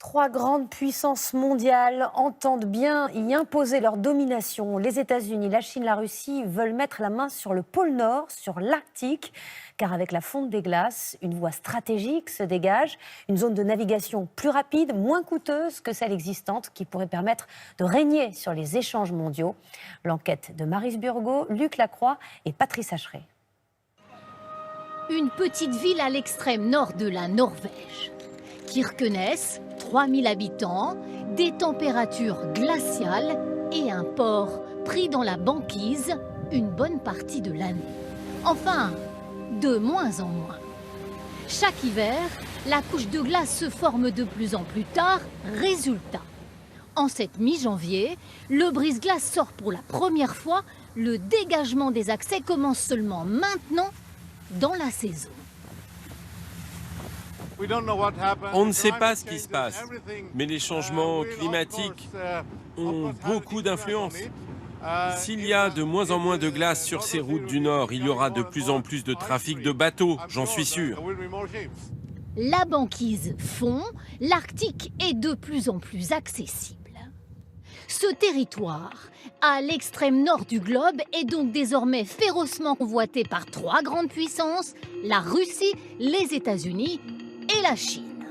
Trois grandes puissances mondiales entendent bien y imposer leur domination. Les États-Unis, la Chine, la Russie veulent mettre la main sur le pôle Nord, sur l'Arctique, car avec la fonte des glaces, une voie stratégique se dégage, une zone de navigation plus rapide, moins coûteuse que celle existante, qui pourrait permettre de régner sur les échanges mondiaux. L'enquête de Maryse Burgot, Luc Lacroix et Patrice Hacheret. Une petite ville à l'extrême nord de la Norvège. Kirkenes, 3000 habitants, des températures glaciales et un port pris dans la banquise une bonne partie de l'année. Enfin, de moins en moins. Chaque hiver, la couche de glace se forme de plus en plus tard. Résultat, en cette mi-janvier, le brise-glace sort pour la première fois. Le dégagement des accès commence seulement maintenant dans la saison. On ne sait pas ce qui se passe, mais les changements climatiques ont beaucoup d'influence. S'il y a de moins en moins de glace sur ces routes du Nord, il y aura de plus en plus de trafic de bateaux, j'en suis sûr. La banquise fond, l'Arctique est de plus en plus accessible. Ce territoire, à l'extrême nord du globe, est donc désormais férocement convoité par trois grandes puissances, la Russie, les États-Unis et la Chine.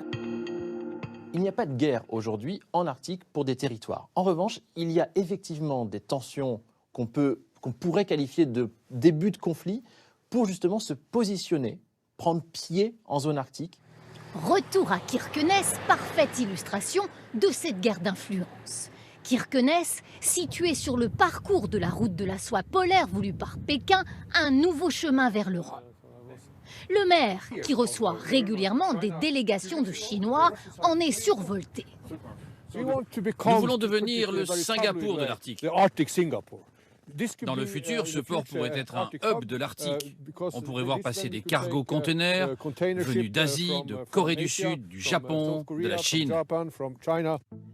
Il n'y a pas de guerre aujourd'hui en Arctique pour des territoires. En revanche, il y a effectivement des tensions qu'on pourrait qualifier de début de conflit pour justement se positionner, prendre pied en zone arctique. Retour à Kirkenes, parfaite illustration de cette guerre d'influence. Kirkenes, situé sur le parcours de la route de la soie polaire voulue par Pékin, un nouveau chemin vers l'Europe. Le maire, qui reçoit régulièrement des délégations de Chinois, en est survolté. Nous voulons devenir le Singapour de l'Arctique. Dans le futur, ce port pourrait être un hub de l'Arctique. On pourrait voir passer des cargos conteneurs venus d'Asie, de Corée du Sud, du Japon, de la Chine.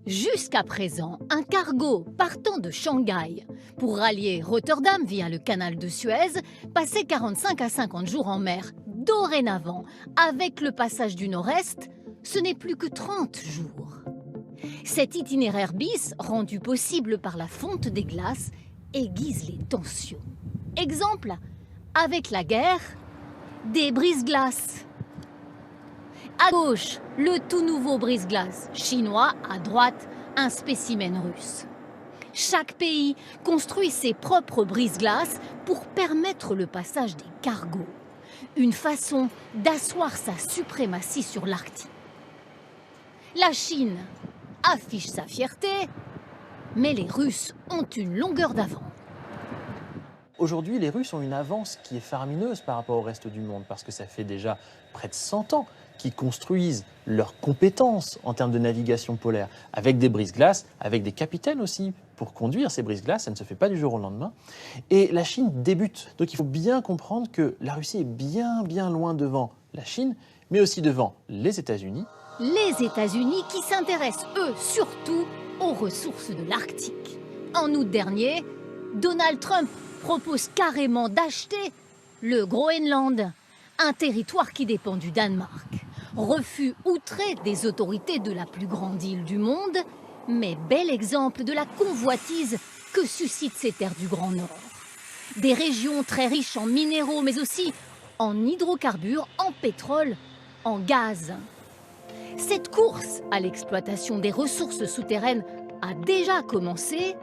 Jusqu'à présent, un cargo partant de Shanghai pour rallier Rotterdam via le canal de Suez passait 45 à 50 jours en mer. Dorénavant, avec le passage du Nord-Est, ce n'est plus que 30 jours. Cet itinéraire bis, rendu possible par la fonte des glaces, aiguise les tensions. Exemple, avec la guerre, des brise-glaces. À gauche, le tout nouveau brise-glace chinois, à droite, un spécimen russe. Chaque pays construit ses propres brise-glaces pour permettre le passage des cargos. Une façon d'asseoir sa suprématie sur l'Arctique. La Chine affiche sa fierté, mais les Russes ont une longueur d'avance. Aujourd'hui, les Russes ont une avance qui est faramineuse par rapport au reste du monde, parce que ça fait déjà près de 100 ans qu'ils construisent leurs compétences en termes de navigation polaire, avec des brise-glaces, avec des capitaines aussi pour conduire ces brise-glaces. Ça ne se fait pas du jour au lendemain. Et la Chine débute. Donc il faut bien comprendre que la Russie est bien loin devant la Chine, mais aussi devant les États-Unis. Les États-Unis qui s'intéressent, eux, surtout aux ressources de l'Arctique. En août dernier, Donald Trump propose carrément d'acheter le Groenland, un territoire qui dépend du Danemark. Refus outré des autorités de la plus grande île du monde, mais bel exemple de la convoitise que suscitent ces terres du Grand Nord. Des régions très riches en minéraux, mais aussi en hydrocarbures, en pétrole, en gaz. Cette course à l'exploitation des ressources souterraines a déjà commencé.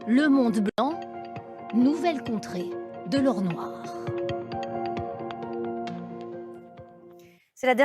Le monde blanc, nouvelle contrée de l'or noir.